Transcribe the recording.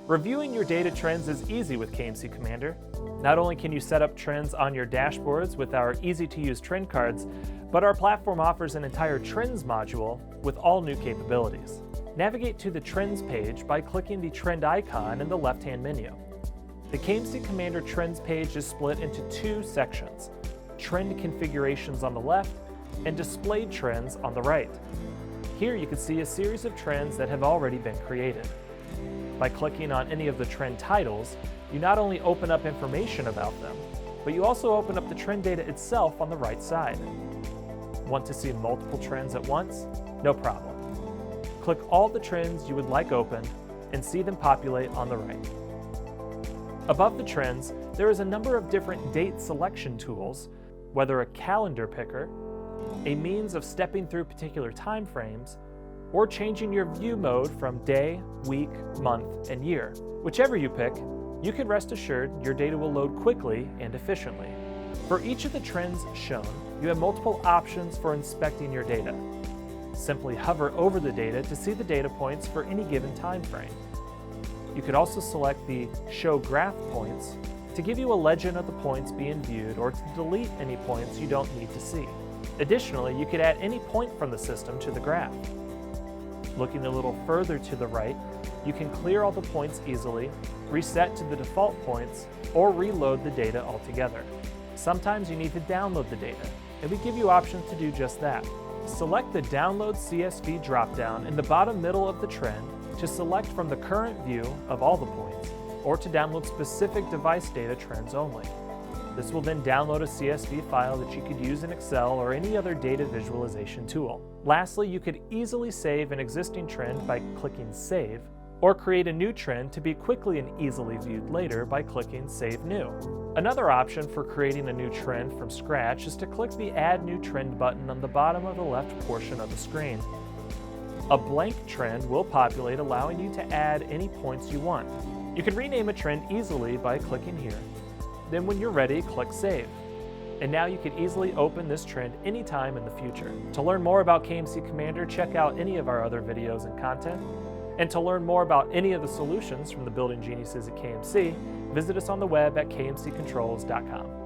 Reviewing your data trends is easy with KMC Commander. Not only can you set up trends on your dashboards with our easy-to-use trend cards, but our platform offers an entire trends module with all new capabilities. Navigate to the Trends page by clicking the trend icon in the left-hand menu. The KMC Commander Trends page is split into two sections: Trend Configurations on the left and Displayed Trends on the right. Here you can see a series of trends that have already been created. By clicking on any of the trend titles, you not only open up information about them, but you also open up the trend data itself on the right side. Want to see multiple trends at once? No problem. Click all the trends you would like open and see them populate on the right. Above the trends, there is a number of different date selection tools, whether a calendar picker, a means of stepping through particular time frames, or changing your view mode from day, week, month, and year. Whichever you pick, you can rest assured your data will load quickly and efficiently. For each of the trends shown, you have multiple options for inspecting your data. Simply hover over the data to see the data points for any given time frame. You could also select the Show Graph Points to give you a legend of the points being viewed or to delete any points you don't need to see. Additionally, you could add any point from the system to the graph. Looking a little further to the right, you can clear all the points easily, reset to the default points, or reload the data altogether. Sometimes you need to download the data, and we give you options to do just that. Select the Download CSV dropdown in the bottom middle of the trend to select from the current view of all the points, or to download specific device data trends only. This will then download a CSV file that you could use in Excel or any other data visualization tool. Lastly, you could easily save an existing trend by clicking Save, or create a new trend to be quickly and easily viewed later by clicking Save New. Another option for creating a new trend from scratch is to click the Add New Trend button on the bottom of the left portion of the screen. A blank trend will populate, allowing you to add any points you want. You can rename a trend easily by clicking here. Then when you're ready, click Save. And now you can easily open this trend anytime in the future. To learn more about KMC Commander, check out any of our other videos and content. And to learn more about any of the solutions from the building geniuses at KMC, visit us on the web at kmccontrols.com.